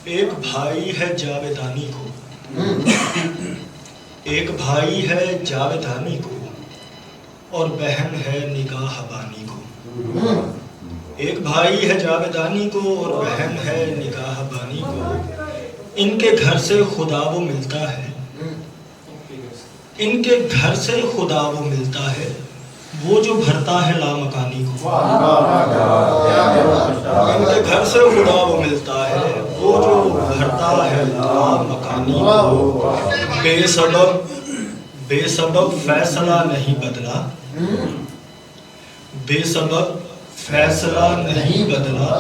ایک بھائی ہے جاویدانی کو، ایک بھائی ہے جاویدانی کو، اور بہن ہے نگاہ بانی کو۔ ایک بھائی ہے جاویدانی کو اور بہن ہے نگاہ بانی کو، ان کے گھر سے خدا وہ ملتا ہے، ان کے گھر سے خدا وہ ملتا ہے، وہ جو بھرتا ہے لامکانی کو۔ ان کے گھر سے خدا وہ ملتا ہے، وہ جو بھرتا ہے لامکانی کو۔ بے سبب فیصلہ نہیں بدلا، بے سبب فیصلہ نہیں بدلا،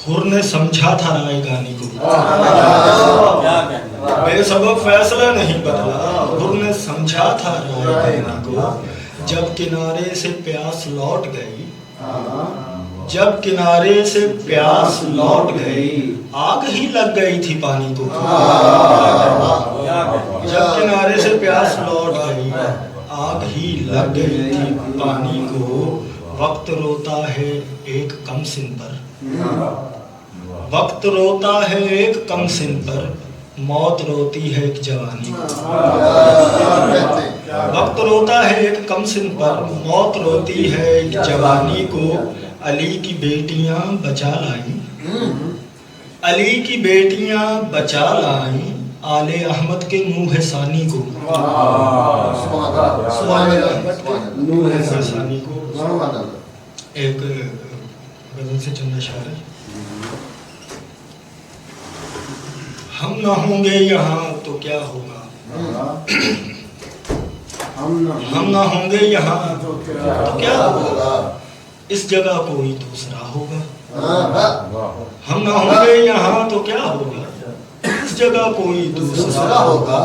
حر نے سمجھا تھا رائے گانی کو۔ بے سبب فیصلہ نہیں بدلا، حر نے سمجھا تھا رائے گانی کو۔ جب کنارے سے پیاس لوٹ گئی، جب کنارے سے پیاس لوٹ گئی، آگ ہی لگ گئی تھی پانی کو۔ جب کنارے سے پیاس لوٹ گئی، آگ ہی لگ گئی تھی پانی کو۔ وقت روتا ہے ایک کم سن پر، وقت روتا ہے ایک کم سن پر، موت روتی ہے ایک جوانی کو۔ وقت روتا ہے ایک کم سن پر، موت روتی ہے ایک جوانی کو۔ علی کی بیٹیاں بچا لائیں، علی کی بیٹیاں بچا لائیں، آل احمد کے نوح ثانی کو۔ نوح ثانی کو ایک غزل سے چند اشعار ہے۔ ہم نہ ہوں گے یہاں تو کیا ہوگا، ہم نہ ہوں گے یہاں تو کیا ہوگا، اس جگہ کوئی دوسرا ہوگا۔ ہم نہ ہوں گے یہاں تو کیا ہوگا، اس جگہ کوئی دوسرا ہوگا۔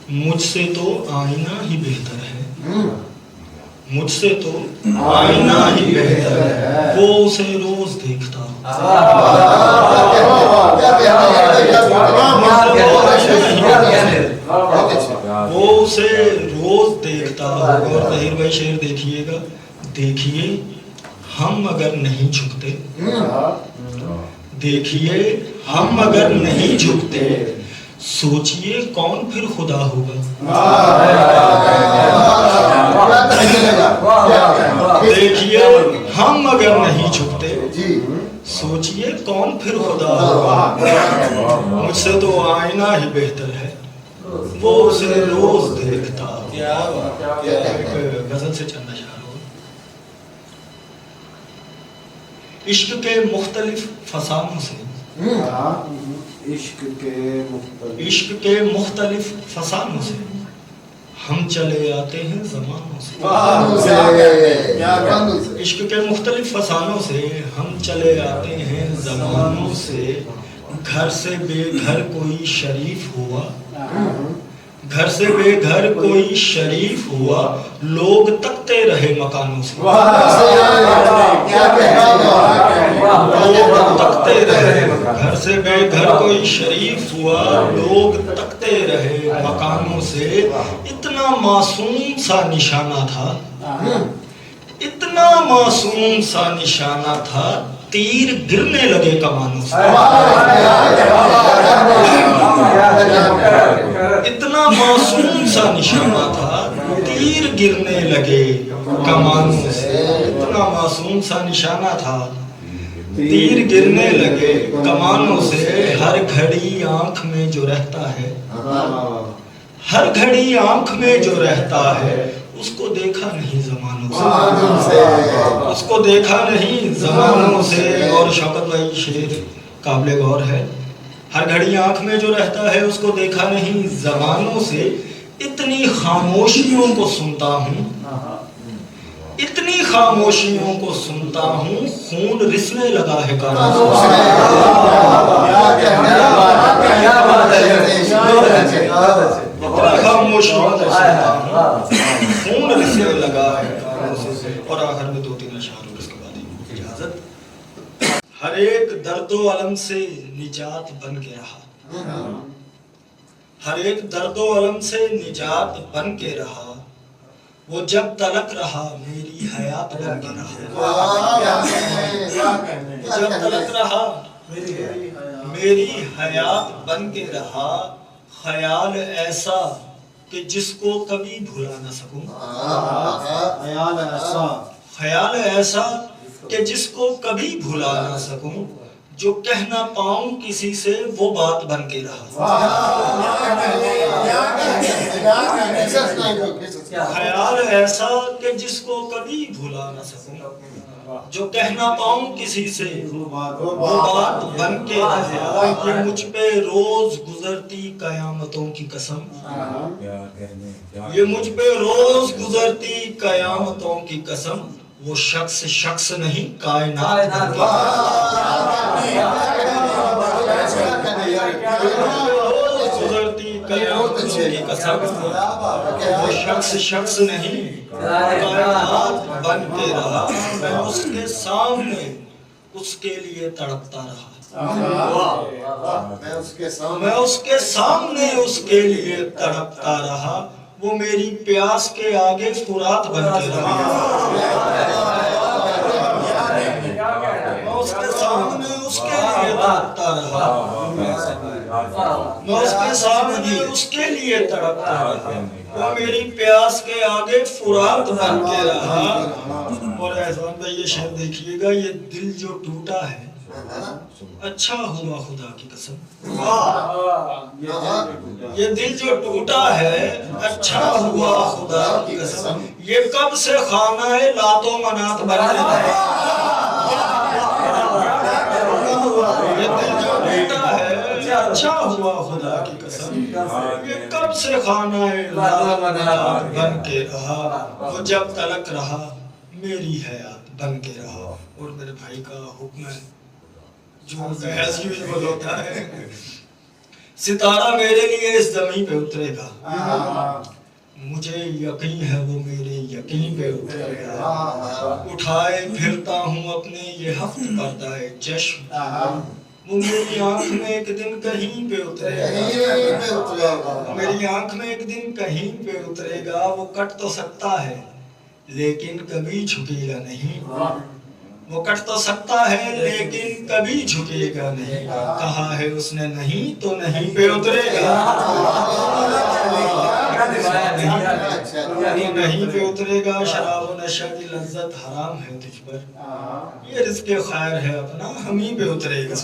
مجھ سے تو آئینہ ہی بہتر ہے، مجھ سے تو آئینہ ہی بہتر ہے، وہ اسے روز دیکھتا ہوں۔ وہ اسے روز دیکھتا ہوگا۔ اور ظہیر بھائی شعر دیکھیے گا، دیکھیے ہم اگر نہیں جھکتے، دیکھیے ہم اگر نہیں جھکتے، سوچئے کون پھر خدا ہوگا۔ دیکھیے ہم اگر نہیں جھکتے، سوچئے کون پھر خدا ہوگا۔ مجھ سے تو آئینہ ہی بہتر ہے، وہ اسے روز دیکھتا ہوگا۔ ایک غزل سے چند اشعار ہو۔ عشق کے مختلف فسانوں سے، عشق کے مختلف فسانوں سے، ہم چلے آتے ہیں زمانوں سے۔ عشق کے مختلف فسانوں سے ہم چلے آتے ہیں زمانوں سے۔ گھر سے بے گھر کوئی شریف ہوا، گھر سے بے گھر کوئی شریف ہوا، لوگ تکتے رہے مکانوں سے۔ لوگ تکتے رہے، گھر سے بے گھر کوئی شریف ہوا، لوگ تکتے رہے مکانوں سے۔ اتنا معصوم سا نشانہ تھا، اتنا معصوم سا نشانہ تھا، تیر گرنے لگے کمانوں سے۔ اتنا معصوم سا نشانہ تھا، تیر گرنے لگے کمانوں سے۔ اتنا معصوم سا نشانہ تھا، تیر گرنے لگے کمانوں سے۔ ہر گھڑی آنکھ میں جو رہتا ہے، ہر گھڑی آنکھ میں جو رہتا ہے، اس کو دیکھا نہیں زمانوں سے، اس کو دیکھا نہیں زمانوں سے۔ اور شوکت بھائی شعر قابل غور ہے۔ ہر گھڑی آنکھ میں جو رہتا ہے، اس کو دیکھا نہیں زمانوں سے۔ اتنی خاموشیوں کو سنتا ہوں، اتنی خاموشیوں کو سنتا ہوں، خون رسنے لگا ہے کانوں سے۔ اتنی خاموشیوں کو سنتا ہوں، خون رسنے لگا ہے کانوں سے۔ اور آخر میں 2-3 اشعار اور اس کے بعد اجازت۔ ہر ایک درد و الم سے نجات بن کے رہا، ہر ایک درد و الم سے نجات بن کے رہا، وہ جب تلک رہا میری حیات بن کے رہا، جب تلک رہا میری میری حیات بن کے رہا خیال ایسا کہ جس کو کبھی بھلا نہ سکوں. خیال ایسا کہ جس کو کبھی بھلا نہ سکوں. جو کہہ نہ پاؤں کسی سے وہ بات بن کے رہا. خیال ایسا کہ جس کو کبھی بھلا نہ سکوں. جو کہہ نہ پاؤں کسی سے وہ بات بن کے رہا. یہ مجھ پہ روز گزرتی قیامتوں کی قسم. یہ مجھ پہ روز گزرتی قیامتوں کی قسم. وہ شخص نہیں کائنات بن کے گزرتی قیامتوں کی قسم. وہ شخص نہیں کائنات بن کے رہا. میں اس کے سامنے اس کے لیے تڑپتا رہا. میں اس کے سامنے اس کے لیے تڑپتا رہا. وہ میری پیاس کے آگے فرات بن کے رہا. میں اس کے سامنے اس کے لیے تڑپتا رہا. میں اس کے سامنے اس کے لیے تڑپتا رہا. وہ میری پیاس کے آگے فرات بن کے رہا. اور احسان بھائی یہ شعر دیکھیے گا. یہ دل جو ٹوٹا ہے اچھا ہوا خدا کی قسم. یہ دل جو ٹوٹا ہے اچھا ہوا خدا کی قسم. یہ کب سے خانہ لات و منات بن کے رہا. یہ دل جو ٹوٹا ہے اچھا ہوا خدا کی قسم. یہ کب سے خانہ لات و منات بن کے رہا. وہ جب تلک رہا میری حیات بن کے رہا. اور میرے بھائی کا حکم ہے جو ایز یوزول ہوتا ہے. ستارہ میرے لیے اس زمین پہ اترے گا. مجھے یقین ہے وہ میرے یقین پہ اترے گا. اٹھائے پھرتا ہوں اپنے یہ ہفت پردہ چشم. وہ میری آنکھ میں ایک دن کہیں پہ اترے گا. میری آنکھ میں ایک دن کہیں پہ اترے گا. وہ کٹ تو سکتا ہے لیکن کبھی جھکے گا نہیں. وہ کٹ تو سکتا ہے لیکن کبھی جھکے گا نہیں. کہا ہے اس نے نہیں تو نہیں پہ اترے گا. نہیں پہ اترے گا. شراب و نشہ کی لذت حرام ہے تجھ پر. یہ رزق خیر ہے اپنا ہم ہی پہ اترے گا.